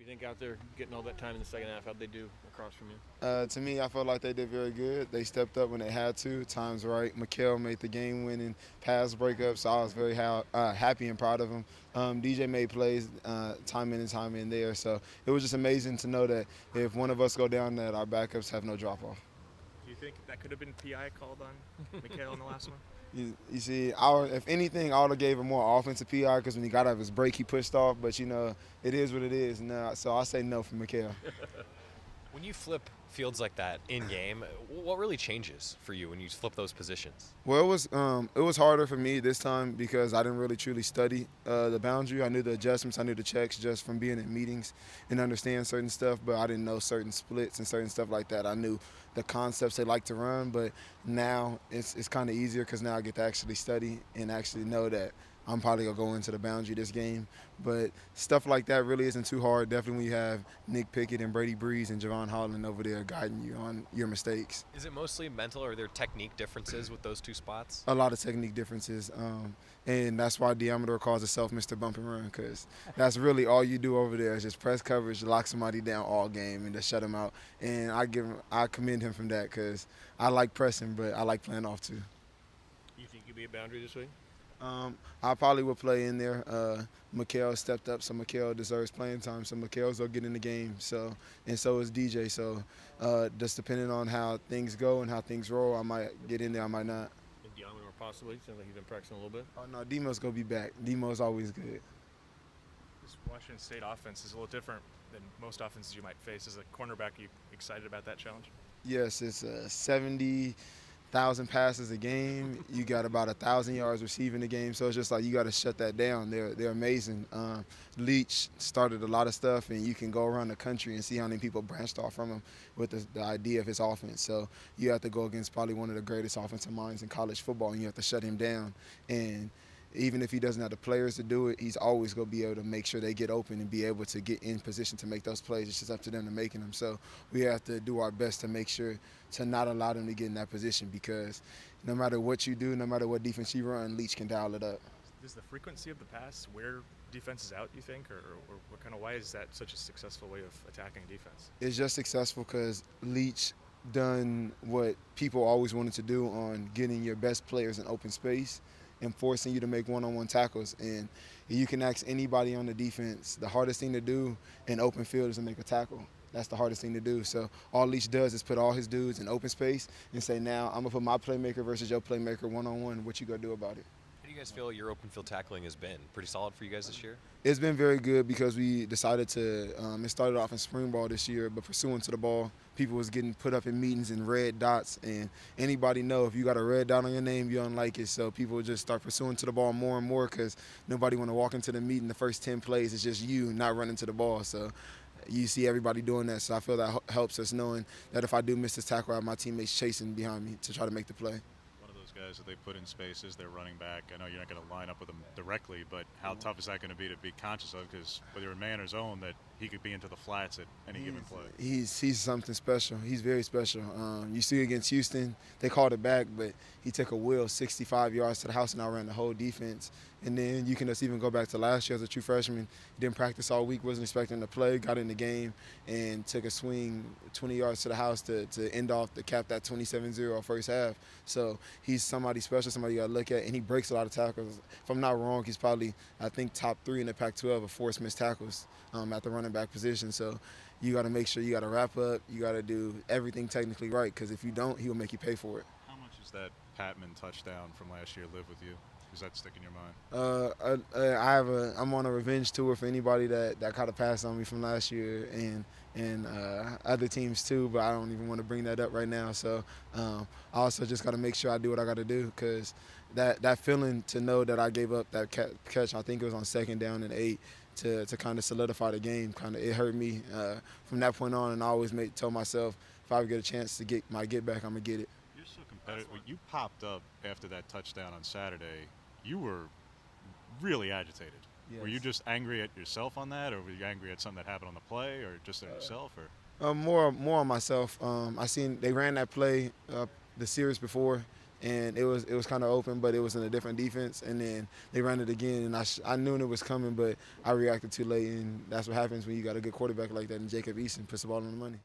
You think out there getting all that time in the second half, how'd they do across from you? To me, I felt like they did very good. They stepped up when they had to. Times right. Mikael made the game-winning pass breakup, so I was very happy and proud of him. DJ made plays time in and time in there, so it was just amazing to know that if one of us go down, that our backups have no drop-off. Do you think that could have been PI called on Mikhail in the last one? You see, if anything, I would have gave him more offensive PR because when he got out of his break, he pushed off. But it is what it is. Now, so I say no for Mikael. When you flip fields like that in game, what really changes for you when you flip those positions? Well, it was harder for me this time because I didn't really truly study the boundary. I knew the adjustments, I knew the checks just from being in meetings and understand certain stuff, but I didn't know certain splits and certain stuff like that. I knew the concepts they like to run, but now it's kind of easier because now I get to actually study and actually know that I'm probably going to go into the boundary this game. But stuff like that really isn't too hard. Definitely when you have Nick Pickett and Brady Breeze and Javon Holland over there guiding you on your mistakes. Is it mostly mental, or are there technique differences with those two spots? A lot of technique differences. And that's why Diameter calls itself Mr. Bump and Run, because that's really all you do over there is just press coverage, lock somebody down all game, and just shut them out. And I commend him from that because I like pressing, but I like playing off too. You think you'll be a boundary this week? I probably would play in there. Mikael stepped up, so Mikael deserves playing time. So Mikael's will get in the game. So is DJ. So just depending on how things go and how things roll, I might get in there, I might not. And Diameter possibly. Sounds like he's been practicing a little bit. Oh no, Demo's gonna be back. Demo's always good. This Washington State offense is a little different than most offenses you might face. As a cornerback, are you excited about that challenge? Yes, it's 70,000 passes a game. You got about 1,000 yards receiving a game. So it's just like you got to shut that down. They're amazing. Leach started a lot of stuff, and you can go around the country and see how many people branched off from him with the idea of his offense. So you have to go against probably one of the greatest offensive minds in college football, and you have to shut him down. And even if he doesn't have the players to do it, he's always going to be able to make sure they get open and be able to get in position to make those plays. It's just up to them to making them. So we have to do our best to make sure to not allow them to get in that position, because no matter what you do, no matter what defense you run, Leach can dial it up. Does the frequency of the pass wear defenses out, you think, or what kind of, why is that such a successful way of attacking defense? It's just successful because Leach done what people always wanted to do on getting your best players in open space and forcing you to make one-on-one tackles. And you can ask anybody on the defense, the hardest thing to do in open field is to make a tackle. That's the hardest thing to do. So all Leach does is put all his dudes in open space and say, now I'm going to put my playmaker versus your playmaker one-on-one. What you going to do about it? How do you guys feel your open field tackling has been? Pretty solid for you guys this year? It's been very good because we decided to, it started off in spring ball this year, but pursuant to the ball, people was getting put up in meetings in red dots, and anybody know if you got a red dot on your name, you don't like it. So people just start pursuing to the ball more and more because nobody want to walk into the meeting the first 10 plays. It's just you not running to the ball. So you see everybody doing that. So I feel that helps us knowing that if I do miss this tackle, I have my teammates chasing behind me to try to make the play. Guys that they put in spaces, they're running back. I know you're not going to line up with them directly, but how tough is that going to be conscious of? Because whether you're man or zone, that he could be into the flats at any given play. He's something special. He's very special. You see against Houston, they called it back, but he took a wheel 65 yards to the house and outran the whole defense. And then you can just even go back to last year as a true freshman. He didn't practice all week, wasn't expecting to play, got in the game, and took a swing 20 yards to the house to end off to cap that 27-0 first half. So he's somebody special, somebody you got to look at, and he breaks a lot of tackles. If I'm not wrong, he's probably, I think, top 3 in the Pac-12 of forced missed tackles at the running back position. So you got to make sure you got to wrap up, you got to do everything technically right, because if you don't, he will make you pay for it. How much is that Patman touchdown from last year live with you? Does that stick in your mind? I'm on a revenge tour for anybody that kind of passed on me from last year, and other teams too, but I don't even want to bring that up right now. So I also just got to make sure I do what I got to do, because that feeling to know that I gave up that catch, I think it was on second down and 8, to kind of solidify the game, it hurt me from that point on, and I always tell myself if I ever get a chance to get my get back, I'm going to get it. You're so competitive. When you popped up after that touchdown on Saturday, you were really agitated. Yes. Were you just angry at yourself on that, or were you angry at something that happened on the play, or just at yourself? Or more on myself. I seen they ran that play the series before, and it was kind of open, but it was in a different defense. And then they ran it again, and I knew it was coming, but I reacted too late, and that's what happens when you got a good quarterback like that. And Jacob Eason puts the ball on the money.